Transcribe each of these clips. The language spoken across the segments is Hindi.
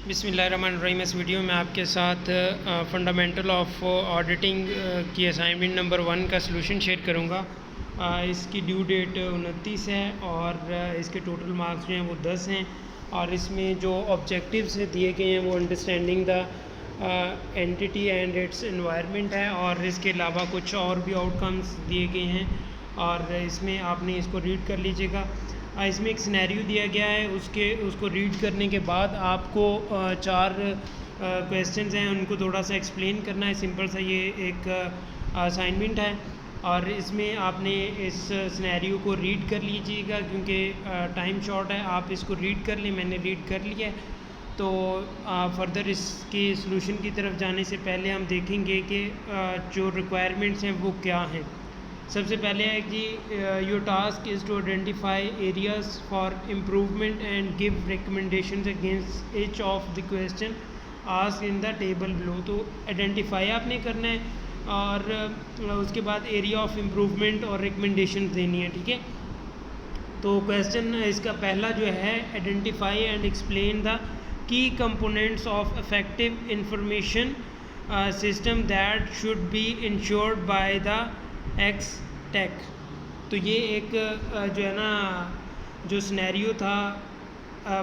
बिस्मिल्लाहिर्रहमानिर्रहीम। इस वीडियो में आपके साथ फंडामेंटल ऑफ ऑडिटिंग की असाइनमेंट नंबर 1 का सलूशन शेयर करूँगा। इसकी ड्यू डेट 29 है और इसके टोटल मार्क्स जो हैं वो 10 हैं और इसमें जो ऑब्जेक्टिव्स दिए गए हैं वो understanding the entity and it's environment है और इसके अलावा कुछ और भी आउटकम्स दिए गए हैं और इसमें आपने इसको रीड कर लीजिएगा। इसमें एक सिनेरियो दिया गया है, उसको रीड करने के बाद आपको 4 क्वेश्चंस हैं उनको थोड़ा सा एक्सप्लेन करना है। सिंपल सा ये एक असाइनमेंट है और इसमें आपने इस सिनेरियो को रीड कर लीजिएगा क्योंकि टाइम शॉर्ट है। आप इसको रीड कर लें, मैंने रीड कर लिया है। तो फर्दर इसके सलूशन की तरफ जाने से पहले हम देखेंगे कि जो रिक्वायरमेंट्स हैं वो क्या हैं। सबसे पहले है कि your task is to identify areas for improvement and give recommendations against each of the question asked in the table below. तो आइडेंटिफाई आपने करना है और उसके बाद एरिया ऑफ इम्प्रूवमेंट और रिकमेंडेशन देनी है, ठीक है। तो क्वेश्चन इसका पहला जो है, identify and explain the key components of effective information system that should be ensured by the XTech. तो ये एक जो है ना जो सिनेरियो था,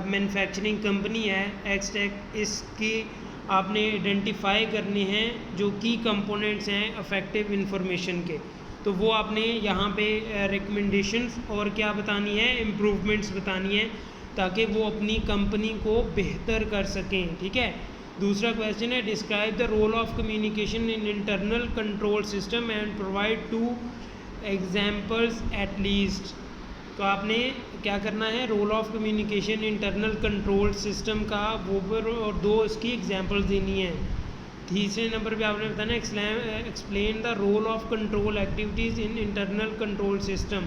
मैन्युफैक्चरिंग कंपनी है एक्स टेक, इसकी आपने आइडेंटिफाई करने हैं जो की कंपोनेंट्स हैं इफेक्टिव इंफॉर्मेशन के। तो वो आपने यहाँ पे रिकमेंडेशंस और क्या बतानी है, इम्प्रूवमेंट्स बतानी है ताकि वो अपनी कंपनी को बेहतर कर सकें, ठीक है। दूसरा क्वेश्चन है, describe the role of communication in internal control system and provide 2 examples at least. तो आपने क्या करना है, role of communication internal control system का वो और 2 इसकी एग्जाम्पल्स देनी है। तीसरे नंबर पे आपने बताना explain the role of control activities in internal control system,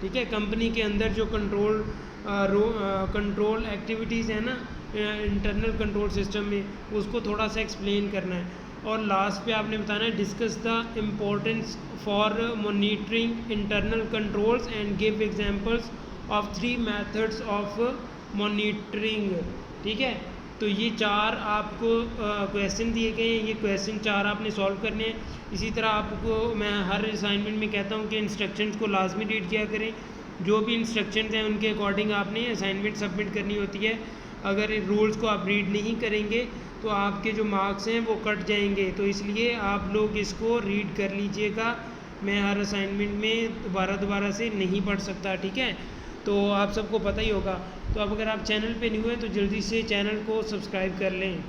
ठीक है। कंपनी के अंदर जो कंट्रोल एक्टिविटीज़ है ना इंटरनल कंट्रोल सिस्टम में, उसको थोड़ा सा एक्सप्लेन करना है। और लास्ट पे आपने बताना है discuss the importance for monitoring internal controls and give examples of 3 methods of monitoring, ठीक है। तो ये 4 आपको क्वेश्चन दिए गए हैं, ये क्वेश्चन 4 आपने सॉल्व करने हैं। इसी तरह आपको मैं हर असाइनमेंट में कहता हूँ कि इंस्ट्रक्शंस को लाजमी रीड किया करें। जो भी इंस्ट्रक्शंस हैं उनके अकॉर्डिंग आपने असाइनमेंट सबमिट करनी होती है। अगर रूल्स को आप रीड नहीं करेंगे तो आपके जो मार्क्स हैं वो कट जाएंगे। तो इसलिए आप लोग इसको रीड कर लीजिएगा। मैं हर असाइनमेंट में दोबारा से नहीं पढ़ सकता, ठीक है। तो आप सबको पता ही होगा। तो अब अगर आप चैनल पे न्यू हैं तो जल्दी से चैनल को सब्सक्राइब कर लें।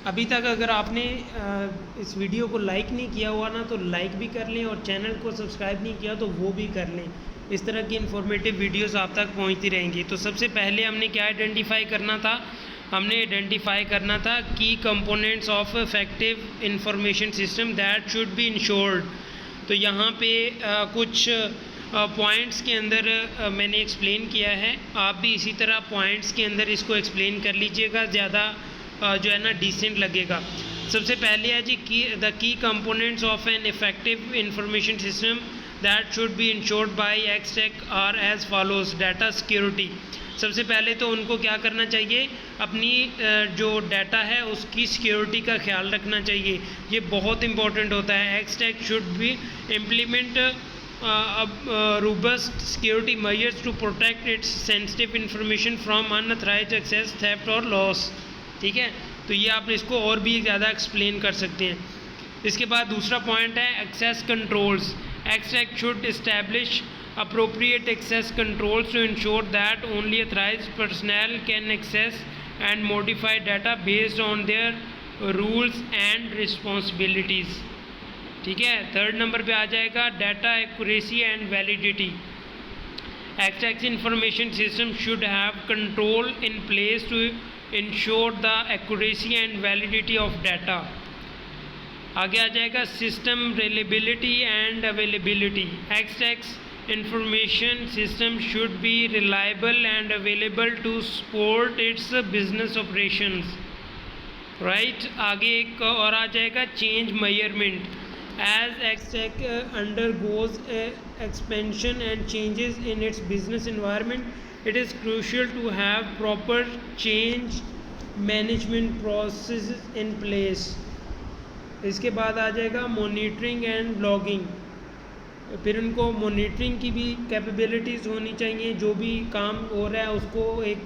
अभी तक अगर आपने इस वीडियो को लाइक नहीं किया हुआ ना तो लाइक भी कर लें और चैनल को सब्सक्राइब नहीं किया तो वो भी कर लें। इस तरह की इन्फॉर्मेटिव वीडियोस आप तक पहुंचती रहेंगी। तो सबसे पहले हमने क्या आइडेंटिफाई करना था, हमने आइडेंटिफाई करना था की components of effective information system that should be insured. तो यहाँ पे कुछ पॉइंट्स के अंदर मैंने एक्सप्लेन किया है, आप भी इसी तरह पॉइंट्स के अंदर इसको एक्सप्लेन कर लीजिएगा, ज़्यादा जो है ना डिसेंट लगेगा। सबसे पहले है जी the key components of an effective information system that should be ensured by X tech are as follows. Data security, सबसे पहले तो उनको क्या करना चाहिए, अपनी जो डाटा है उसकी सिक्योरिटी का ख्याल रखना चाहिए। ये बहुत इंपॉर्टेंट होता है। XTech should be implement robust security measures to protect its sensitive information from unauthorized access, theft और loss, ठीक है। तो ये आप इसको और भी ज़्यादा एक्सप्लेन कर सकते हैं। इसके बाद दूसरा पॉइंट है access controls. XTech should establish appropriate access controls to ensure that only authorized personnel can access and modify data based on their rules and responsibilities, ठीक है। थर्ड नंबर पे आ जाएगा data accuracy and validity. XTech information system should have control in place to ensure the accuracy and validity of data. आगे आ जाएगा system reliability and availability. XTech information system should be reliable and available to support its business operations, right. आगे एक और आ जाएगा change measurement. As XTech undergoes expansion and changes in its business environment, it is crucial to have proper change management process in place. इसके बाद आ जाएगा मॉनिटरिंग एंड लॉगिंग। फिर उनको मॉनिटरिंग की भी कैपेबिलिटीज़ होनी चाहिए, जो भी काम हो रहा है उसको एक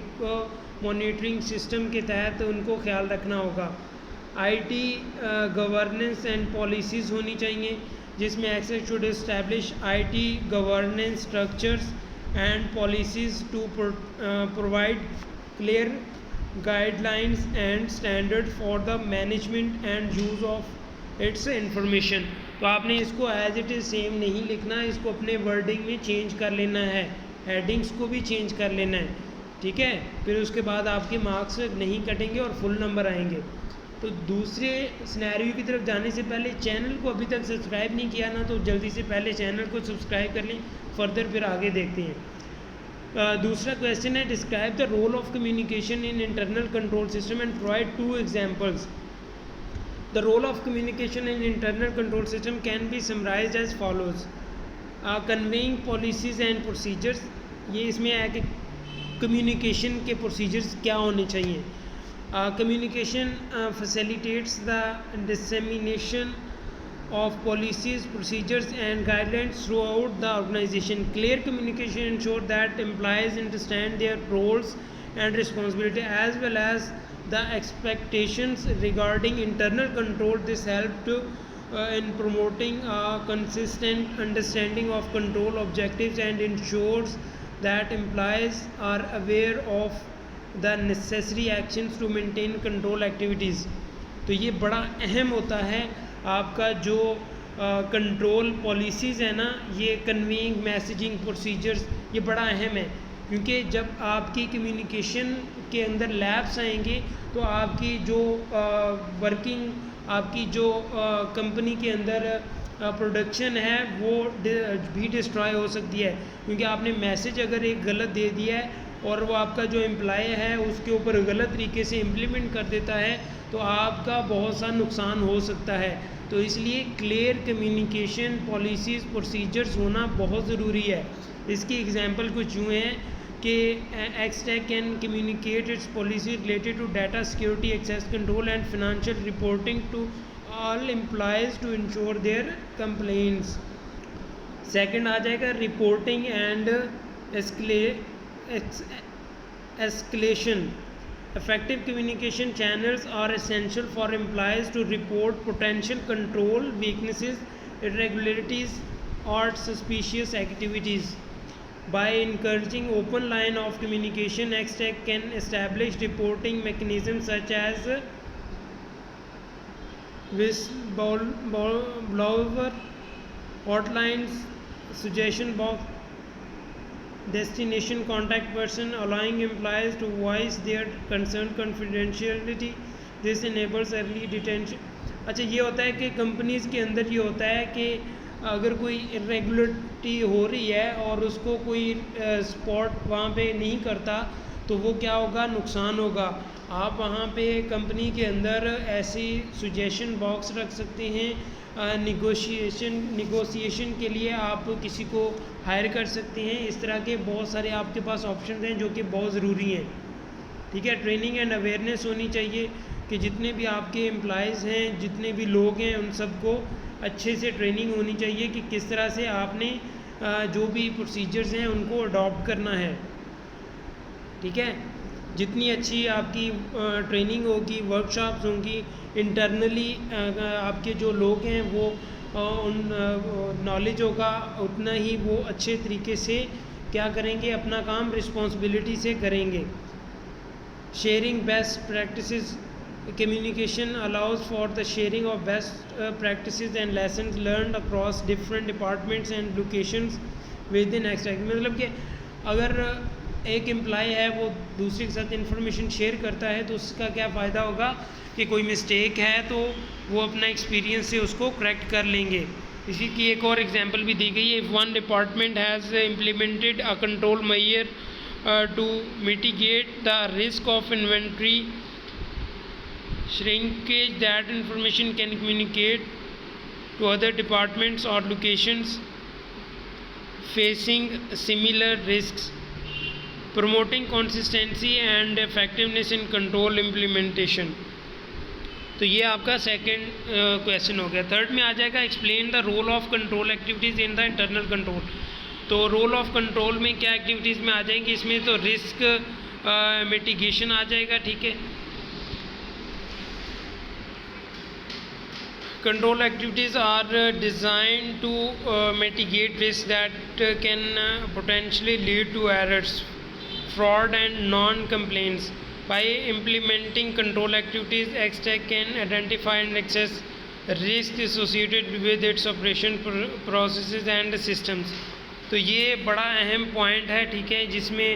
मॉनिटरिंग सिस्टम के तहत उनको ख्याल रखना होगा। आईटी गवर्नेंस एंड पॉलिसीज़ होनी चाहिए, जिसमें access should establish IT governance structures and policies to provide clear guidelines and standard for the management and use of its information. तो आपने इसको एज इट इज़ सेम नहीं लिखना, इसको अपने वर्डिंग में चेंज कर लेना है, हेडिंग्स को भी चेंज कर लेना है, ठीक है। फिर उसके बाद आपके मार्क्स नहीं कटेंगे और फुल नंबर आएंगे। तो दूसरे सिनेरियो की तरफ जाने से पहले चैनल को अभी तक सब्सक्राइब नहीं किया ना, तो जल्दी से पहले चैनल को सब्सक्राइब कर लें, फर्दर फिर आगे देखते हैं। दूसरा क्वेश्चन है, describe the role of communication in internal control system and provide 2 examples. The role of communication in internal control system can be summarized as follows: conveying policies and procedures। ये इसमें है कि कम्युनिकेशन के प्रोसीजर्स क्या होने चाहिए। Communication facilitates the dissemination of policies, procedures and guidelines throughout the organization. Clear communication ensures that employees understand their roles and responsibility as well as the expectations regarding internal control. This helped in promoting a consistent understanding of control objectives and ensures that employees are aware of the necessary actions to maintain control activities। तो ये बड़ा अहम होता है आपका जो कंट्रोल पॉलिसीज़ है ना, ये कन्वेइंग मैसेजिंग प्रोसीजर्स, ये बड़ा अहम है, क्योंकि जब आपकी कम्युनिकेशन के अंदर लैब्स आएंगे तो आपकी जो वर्किंग, आपकी जो कंपनी के अंदर प्रोडक्शन है वो भी डिस्ट्रॉय हो सकती है, क्योंकि आपने मैसेज अगर एक गलत दे दिया है और वो आपका जो एम्प्लॉय है उसके ऊपर गलत तरीके से इम्प्लीमेंट कर देता है तो आपका बहुत सा नुकसान हो सकता है। तो इसलिए क्लियर कम्युनिकेशन पॉलिसीज़ प्रोसीजर्स होना बहुत ज़रूरी है। इसकी एग्जांपल कुछ यूँ हैं कि Xtech can communicate its policy related to data security, access control and financial reporting to all employees to ensure their complaints. Second आ जाएगा reporting and escalation. Effective communication channels are essential for employees to report potential control weaknesses, irregularities or suspicious activities. By encouraging open line of communication, Extech can establish reporting mechanisms such as whistleblower hotlines, suggestion box, destination contact person, allowing employees to voice their concern confidentiality. This enables early detention। अच्छा, ये होता है कि कंपनीज़ के अंदर ये होता है कि अगर कोई इरेगुलरिटी हो रही है और उसको कोई स्पॉट वहाँ पे नहीं करता तो वो क्या होगा, नुकसान होगा। आप वहाँ पे कंपनी के अंदर ऐसी सुजेशन बॉक्स रख सकते हैं, निगोशिएशन के लिए आप किसी को हायर कर सकते हैं। इस तरह के बहुत सारे आपके पास ऑप्शन हैं जो कि बहुत ज़रूरी हैं, ठीक है। ट्रेनिंग एंड अवेयरनेस होनी चाहिए कि जितने भी आपके एम्प्लॉयज़ हैं, जितने भी लोग हैं, उन सबको अच्छे से ट्रेनिंग होनी चाहिए कि किस तरह से आपने जो भी प्रोसीजर्स हैं उनको अडॉप्ट करना है, ठीक है। जितनी अच्छी आपकी ट्रेनिंग होगी, वर्कशॉप्स होंगी, इंटरनली आपके जो लोग हैं वो उन नॉलेज होगा, उतना ही वो अच्छे तरीके से क्या करेंगे, अपना काम रिस्पॉन्सिबिलिटी से करेंगे। Sharing best practices. Communication allows for the sharing of best practices and lessons learned across different departments and locations within Extech। मतलब कि अगर एक एम्प्लॉय है वो दूसरे के साथ इंफॉर्मेशन शेयर करता है तो उसका क्या फ़ायदा होगा कि कोई मिस्टेक है तो वो अपना एक्सपीरियंस से उसको करेक्ट कर लेंगे। इसी की एक और एग्जांपल भी दी गई है। If one department has implemented a control measure to mitigate the risk of inventory shrinkage, that information can communicate to other departments or locations facing similar risks। Promoting consistency and effectiveness in control implementation. तो ये आपका सेकंड क्वेश्चन हो गया। थर्ड में आ जाएगा explain the role of control activities in the internal control. तो रोल ऑफ कंट्रोल में क्या एक्टिविटीज़ में आ जाएंगी, इसमें तो रिस्क मिटिगेशन आ जाएगा, ठीक है। Control activities are design to mitigate risk that can potentially lead to errors, fraud and non-compliance. By implementing control activities, XTech can identify and assess risk associated with its operation processes and systems. तो ये बड़ा अहम पॉइंट है, ठीक है, जिसमें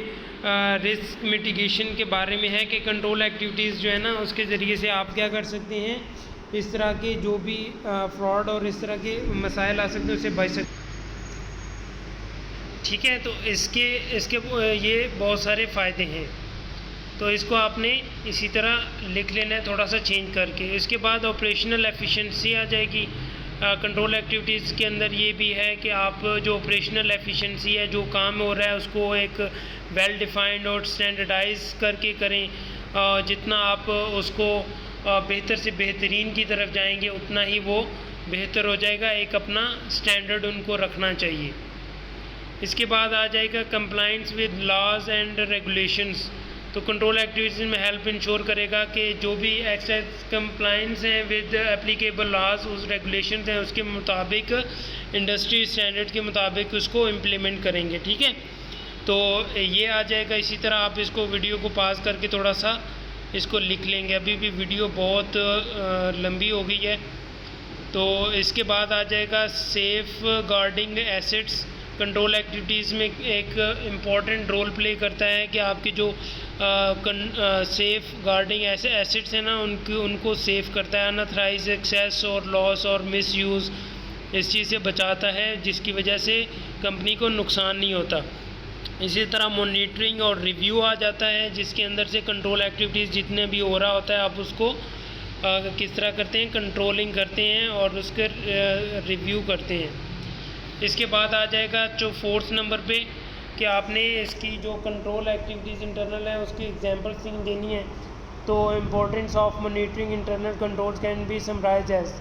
रिस्क मिटिगेशन के बारे में है कि कंट्रोल एक्टिविटीज़ जो है ना उसके ज़रिए से आप क्या कर सकते हैं, इस तरह के जो भी फ्रॉड और इस तरह के मसाइल आ सकते हैं उससे बच सकते, ठीक है। तो इसके ये बहुत सारे फ़ायदे हैं, तो इसको आपने इसी तरह लिख लेना है थोड़ा सा चेंज करके। इसके बाद ऑपरेशनल एफिशिएंसी आ जाएगी। कंट्रोल एक्टिविटीज़ के अंदर ये भी है कि आप जो ऑपरेशनल एफिशिएंसी है, जो काम हो रहा है उसको एक वेल डिफाइंड और स्टैंडर्डाइज करके करें। जितना आप उसको बेहतर से बेहतरीन की तरफ जाएंगे उतना ही वो बेहतर हो जाएगा। एक अपना स्टैंडर्ड उनको रखना चाहिए। इसके बाद आ जाएगा compliance with laws and regulations. तो कंट्रोल एक्टिविटीज़ में हेल्प इंश्योर करेगा कि जो भी एक्सेस कंप्लाइंस हैं विद एप्लीकेबल लॉज, उस रेगुलेशंस हैं उसके मुताबिक, इंडस्ट्री स्टैंडर्ड के मुताबिक उसको इम्प्लीमेंट करेंगे, ठीक है। तो ये आ जाएगा। इसी तरह आप इसको वीडियो को पास करके थोड़ा सा इसको लिख लेंगे, अभी भी वीडियो बहुत लंबी हो गई है। तो इसके बाद आ जाएगा safeguarding assets. Control activities में एक इम्पॉर्टेंट रोल प्ले करता है कि आपकी जो सेफ गार्डिंग ऐसे एसेट्स हैं ना उनको सेव करता है। अनऑथराइज एक्सेस और लॉस और मिसयूज़ इस चीज़ से बचाता है, जिसकी वजह से कंपनी को नुकसान नहीं होता। इसी तरह मॉनिटरिंग और रिव्यू आ जाता है, जिसके अंदर से कंट्रोल एक्टिविटीज़ जितने भी हो रहा होता है आप उसको किस तरह करते हैं, कंट्रोलिंग करते हैं और उसके रिव्यू करते हैं। इसके बाद आ जाएगा जो फोर्थ नंबर पे कि आपने इसकी जो कंट्रोल एक्टिविटीज़ इंटरनल है उसकी एग्जांपल्स देनी है। तो importance of monitoring internal controls can be summarised as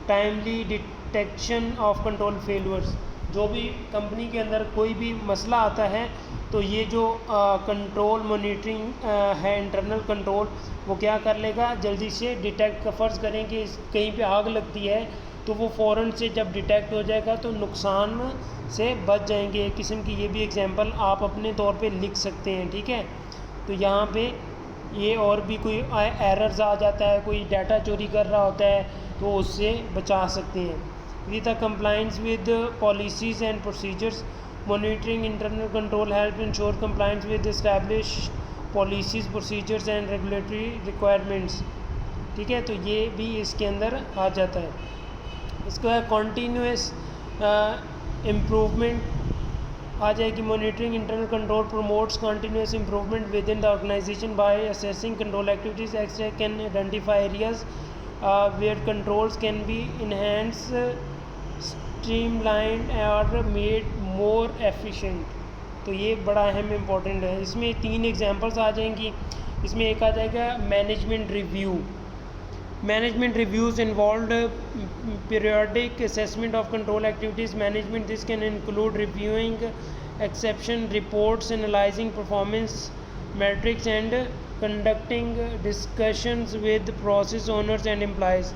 timely detection of control failures. जो भी कंपनी के अंदर कोई भी मसला आता है तो ये जो कंट्रोल मॉनिटरिंग है इंटरनल कंट्रोल, वो क्या कर लेगा, जल्दी से डिटेक्ट का फ़र्ज़ करें कि कहीं पे आग लगती है तो वो फ़ौरन से जब डिटेक्ट हो जाएगा तो नुकसान से बच जाएंगे। एक किस्म की ये भी एग्जांपल आप अपने तौर पे लिख सकते हैं, ठीक है। तो यहाँ पे ये और भी कोई एरर्स आ जाता है, कोई डाटा चोरी कर रहा होता है तो उससे बचा सकते हैं। With the compliance with policies and procedures, monitoring internal control help ensure compliance with establish policies, procedures and regulatory requirements, ठीक है। तो ये भी इसके अंदर आ जाता है। इसको है कॉन्टीन्यूस इम्प्रूवमेंट आ जाएगी। Monitoring internal control promotes continuous improvement within the organisation by assessing control activities. XTech can identify areas where controls can be enhance, streamlined और मेड मोर एफिशिएंट। तो ये बड़ा अहम इम्पोर्टेंट है। इसमें 3 एग्जांपल्स आ जाएंगी। इसमें एक आ जाएगा management review. Management reviews involved periodic assessment of control activities management. This can include reviewing exception reports, analyzing performance metrics and conducting discussions with process owners and employees.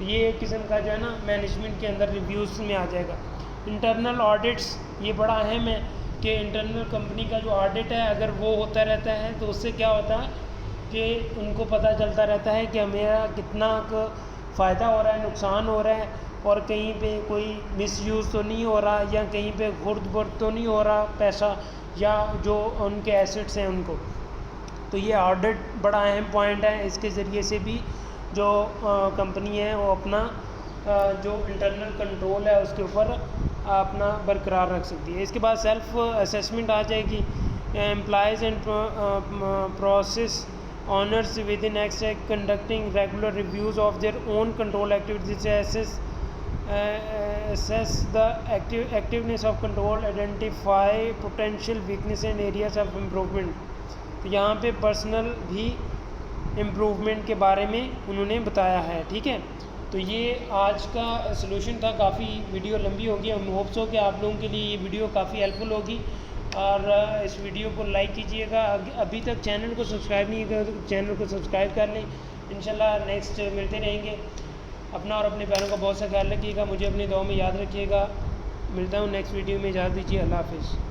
ये एक किस्म का जो है ना मैनेजमेंट के अंदर रिव्यूज़ में आ जाएगा। इंटरनल ऑडिट्स, ये बड़ा अहम है कि इंटरनल कंपनी का जो ऑडिट है अगर वो होता रहता है तो उससे क्या होता है कि उनको पता चलता रहता है कि मेरा कितना फ़ायदा हो रहा है, नुकसान हो रहा है, और कहीं पे कोई मिसयूज़ तो नहीं हो रहा, या कहीं पे खुर्द-बुर्द तो नहीं हो रहा पैसा या जो उनके एसेट्स हैं उनको। तो ये ऑडिट बड़ा अहम पॉइंट है। इसके ज़रिए से भी जो कंपनी है वो अपना जो इंटरनल कंट्रोल है उसके ऊपर अपना बरकरार रख सकती है। इसके बाद सेल्फ असेसमेंट आ जाएगी। Employees and process owners within XTech conducting regular reviews of their own control activities to assess assess the activeness of control, identify potential weakness and areas of improvement। तो यहाँ पे पर्सनल भी इम्प्रूवमेंट के बारे में उन्होंने बताया है। ठीक है, तो ये आज का सलूशन था। काफ़ी वीडियो लंबी होगी, हम होप्स हो कि आप लोगों के लिए ये वीडियो काफ़ी हेल्पफुल होगी। और इस वीडियो को लाइक कीजिएगा। अभी तक चैनल को सब्सक्राइब नहीं किया तो चैनल को सब्सक्राइब कर लें। इंशाल्लाह नेक्स्ट मिलते रहेंगे। अपना और अपने प्यारों का बहुत सा ख्याल रखिएगा। मुझे अपनी दुआ में याद रखिएगा। मिलता हूँ नेक्स्ट वीडियो में। इजाज़त दीजिए। अल्लाह हाफिज़।